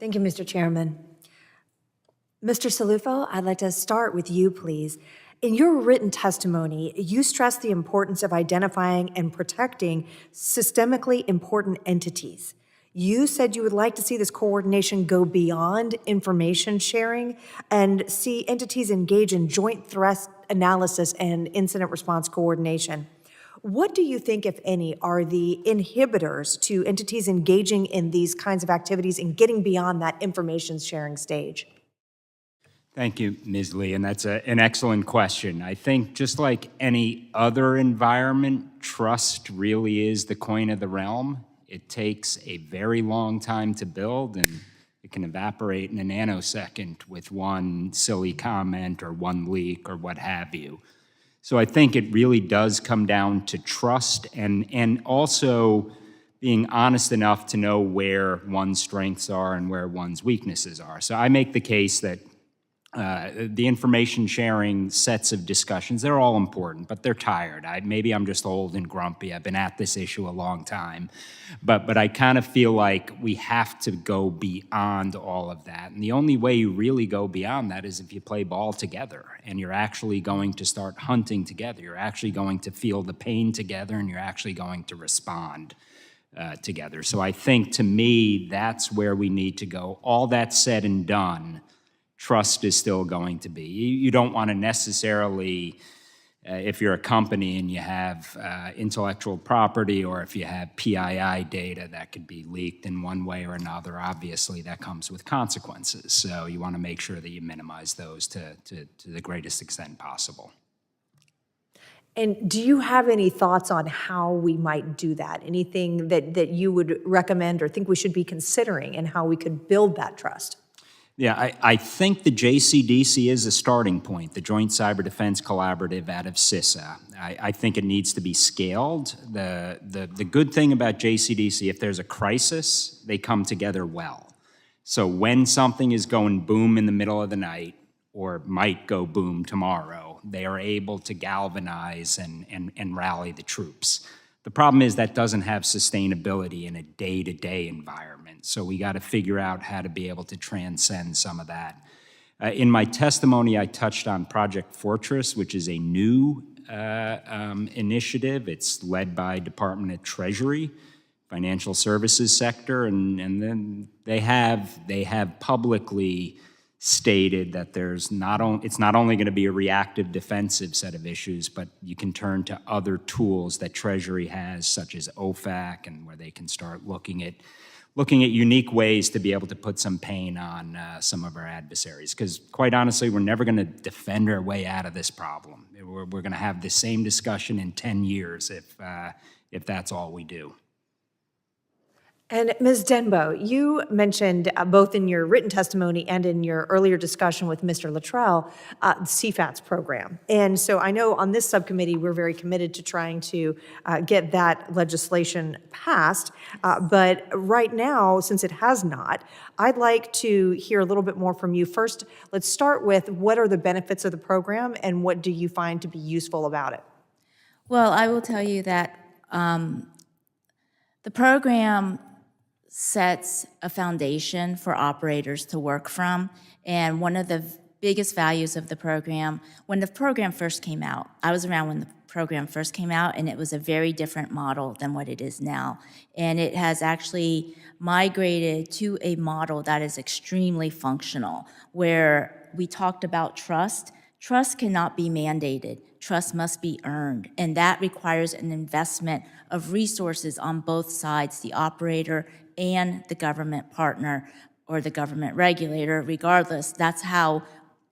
Thank you, Mr. Chairman. Mr. Salufo, I'd like to start with you, please. In your written testimony, you stressed the importance of identifying and protecting systemically important entities. You said you would like to see this coordination go beyond information sharing and see entities engage in joint threat analysis and incident response coordination. What do you think, if any, are the inhibitors to entities engaging in these kinds of activities and getting beyond that information sharing stage? Thank you, Ms. Lee, and that's an excellent question. I think just like any other environment, trust really is the coin of the realm. It takes a very long time to build, and it can evaporate in a nanosecond with one silly comment or one leak or what have you. So I think it really does come down to trust and also being honest enough to know where one's strengths are and where one's weaknesses are. So I make the case that the information sharing sets of discussions, they're all important, but they're tired. Maybe I'm just old and grumpy. I've been at this issue a long time. But I kind of feel like we have to go beyond all of that. And the only way you really go beyond that is if you play ball together and you're actually going to start hunting together. You're actually going to feel the pain together and you're actually going to respond together. So I think, to me, that's where we need to go. All that said and done, trust is still going to be. You don't want to necessarily, if you're a company and you have intellectual property or if you have PII data that could be leaked in one way or another, obviously that comes with consequences. So you want to make sure that you minimize those to the greatest extent possible. And do you have any thoughts on how we might do that? Anything that you would recommend or think we should be considering and how we could build that trust? Yeah, I think the JCDC is a starting point, the Joint Cyber Defense Collaborative out of CISA. I think it needs to be scaled. The good thing about JCDC, if there's a crisis, they come together well. So when something is going boom in the middle of the night, or might go boom tomorrow, they are able to galvanize and rally the troops. The problem is that doesn't have sustainability in a day-to-day environment. So we got to figure out how to be able to transcend some of that. In my testimony, I touched on Project Fortress, which is a new initiative. It's led by Department of Treasury, financial services sector, and then they have publicly stated that it's not only going to be a reactive defensive set of issues, but you can turn to other tools that Treasury has, such as OFAC, and where they can start looking at unique ways to be able to put some pain on some of our adversaries. Because quite honestly, we're never going to defend our way out of this problem. We're going to have the same discussion in 10 years if that's all we do. And Ms. Denbo, you mentioned both in your written testimony and in your earlier discussion with Mr. Laurel, CFATS program. And so I know on this subcommittee, we're very committed to trying to get that legislation passed. But right now, since it has not, I'd like to hear a little bit more from you. First, let's start with what are the benefits of the program and what do you find to be useful about it? Well, I will tell you that the program sets a foundation for operators to work from. And one of the biggest values of the program, when the program first came out, I was around when the program first came out, and it was a very different model than what it is now. And it has actually migrated to a model that is extremely functional, where we talked about trust. Trust cannot be mandated. Trust must be earned, and that requires an investment of resources on both sides, the operator and the government partner or the government regulator. Regardless, that's how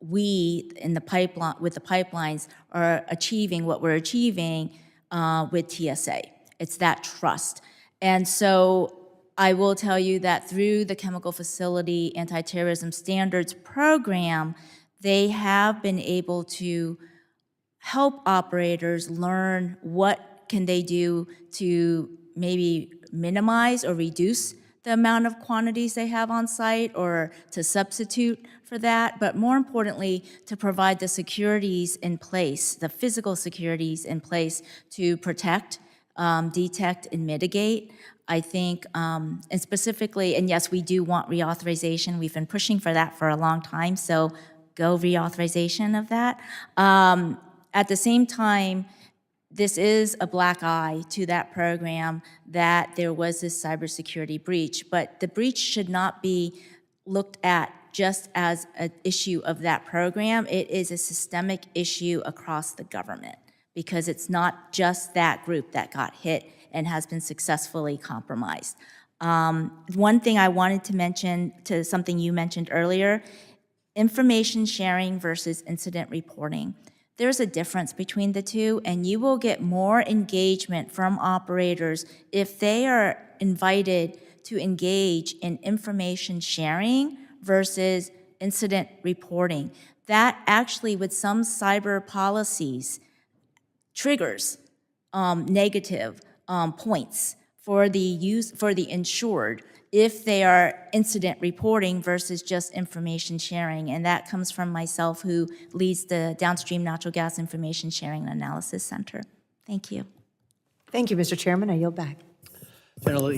we in the pipeline with the pipelines are achieving what we're achieving with TSA. It's that trust. And so I will tell you that through the Chemical Facility Anti-Terrorism Standards Program, they have been able to help operators learn what can they do to maybe minimize or reduce the amount of quantities they have on site or to substitute for that, but more importantly, to provide the securities in place, the physical securities in place to protect, detect, and mitigate. I think, and specifically, and yes, we do want reauthorization. We've been pushing for that for a long time, so go reauthorization of that. At the same time, this is a black eye to that program that there was this cybersecurity breach, but the breach should not be looked at just as an issue of that program. It is a systemic issue across the government because it's not just that group that got hit and has been successfully compromised. One thing I wanted to mention to something you mentioned earlier, information sharing versus incident reporting. There's a difference between the two, and you will get more engagement from operators if they are invited to engage in information sharing versus incident reporting. That actually, with some cyber policies, triggers negative points for the insured if they are incident reporting versus just information sharing. And that comes from myself, who leads the Downstream Natural Gas Information Sharing and Analysis Center. Thank you. Thank you, Mr. Chairman. I yield back. General